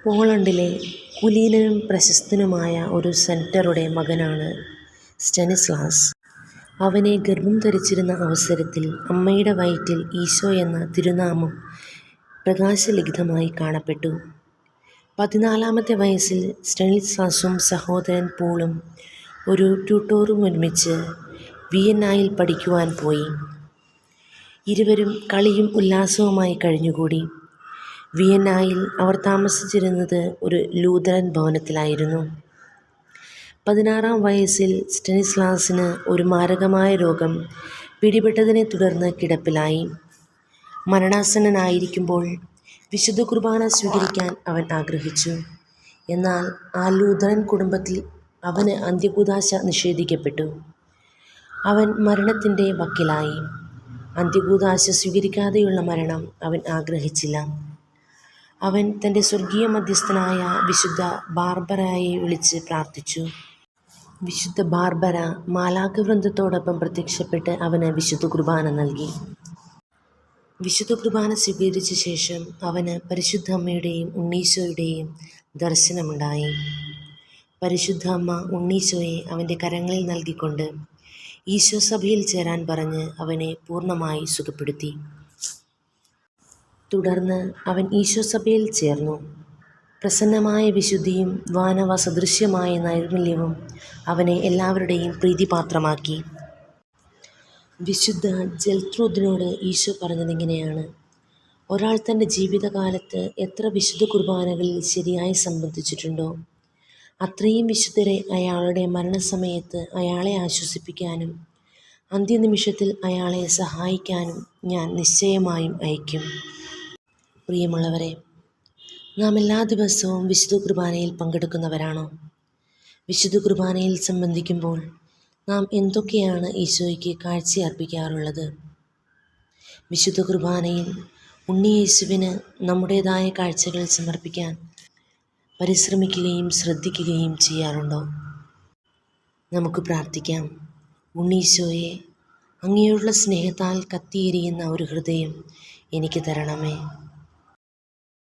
പോളണ്ടിലെ കുലീനനും പ്രശസ്തനുമായ ഒരു സെനറ്ററുടെ മകനാണ് സ്റ്റനിസ്ലാസ്. അവനെ ഗർഭം ധരിച്ചിരുന്ന അവസരത്തിൽ അമ്മയുടെ വയറ്റിൽ ഈശോ എന്ന തിരുനാമം പ്രകാശലിഖിതമായി കാണപ്പെട്ടു. 14-ാമത്തെ വയസ്സിൽ സ്റ്റനിസ്ലാസും സഹോദരൻ പോളും ഒരു ട്യൂട്ടോറുമൊരുമിച്ച് വിയന്നയിൽ പഠിക്കുവാൻ പോയി. ഇരുവരും കളിയും ഉല്ലാസവുമായി കഴിഞ്ഞുകൂടി. വിയന്നയിൽ അവർ താമസിച്ചിരുന്നത് ഒരു ലൂഥറൻ ഭവനത്തിലായിരുന്നു. 16-ാം വയസ്സിൽ സ്റ്റനിസ്ലാസിന് ഒരു മാരകമായ രോഗം പിടിപെട്ടതിനെ തുടർന്ന് കിടപ്പിലായി. മരണാസന്നനായിരിക്കുമ്പോൾ വിശുദ്ധ കുർബാന സ്വീകരിക്കാൻ അവൻ ആഗ്രഹിച്ചു. എന്നാൽ ആ ലൂഥറൻ കുടുംബത്തിൽ അവന് അന്ത്യകൂദാശ നിഷേധിക്കപ്പെട്ടു. അവൻ മരണത്തിൻ്റെ വക്കിലായി. അന്ത്യകൂദാശ സ്വീകരിക്കാതെയുള്ള മരണം അവൻ ആഗ്രഹിച്ചില്ല. അവൻ തൻ്റെ സ്വർഗീയ മധ്യസ്ഥനായ വിശുദ്ധ ബാർബറയെ വിളിച്ച് പ്രാർത്ഥിച്ചു. വിശുദ്ധ ബാർബറ മാലാഖവൃന്ദത്തോടൊപ്പം പ്രത്യക്ഷപ്പെട്ട് അവന് വിശുദ്ധ കുർബാന നൽകി. വിശുദ്ധ കുർബാന സ്വീകരിച്ച ശേഷം അവന് പരിശുദ്ധ അമ്മയുടെയും ഉണ്ണീശോയുടെയും ദർശനമുണ്ടായി. പരിശുദ്ധ അമ്മ ഉണ്ണീശോയെ അവൻ്റെ കരങ്ങളിൽ നൽകിക്കൊണ്ട് ഈശോ സഭയിൽ ചേരാൻ പറഞ്ഞ് അവനെ പൂർണ്ണമായി സുഖപ്പെടുത്തി. തുടർന്ന് അവൻ ഈശോ സഭയിൽ ചേർന്നു. പ്രസന്നമായ വിശുദ്ധിയും വാനവ സദൃശ്യമായ നൈർമല്യവും അവനെ എല്ലാവരുടെയും പ്രീതിപാത്രമാക്കി. വിശുദ്ധ ജെൽത്രൂദിനോട് ഈശോ പറഞ്ഞതിങ്ങനെയാണ്: ഒരാൾ തൻ്റെ ജീവിതകാലത്ത് എത്ര വിശുദ്ധ കുർബാനകളിൽ ശരിയായി സംബന്ധിച്ചിട്ടുണ്ടോ അത്രയും വിശുദ്ധരെ അയാളുടെ മരണസമയത്ത് അയാളെ ആശ്വസിപ്പിക്കാനും അന്ത്യനിമിഷത്തിൽ അയാളെ സഹായിക്കാനും ഞാൻ നിശ്ചയമായും അയക്കും. പ്രിയമുള്ളവരെ, നാം എല്ലാ ദിവസവും വിശുദ്ധ കുർബാനയിൽ പങ്കെടുക്കുന്നവരാണോ? വിശുദ്ധ കുർബാനയിൽ സംബന്ധിക്കുമ്പോൾ നാം എന്തൊക്കെയാണ് ഈശോയ്ക്ക് കാഴ്ചയർപ്പിക്കാറുള്ളത്? വിശുദ്ധ കുർബാനയിൽ ഉണ്ണിയേശുവിന് നമ്മുടേതായ കാഴ്ചകൾ സമർപ്പിക്കാൻ പരിശ്രമിക്കുകയും ശ്രദ്ധിക്കുകയും ചെയ്യാറുണ്ടോ? നമുക്ക് പ്രാർത്ഥിക്കാം. ഉണ്ണീശോയെ, അങ്ങയോടുള്ള സ്നേഹത്താൽ കത്തിയെരിയുന്ന ഒരു ഹൃദയം എനിക്ക് തരണമേ.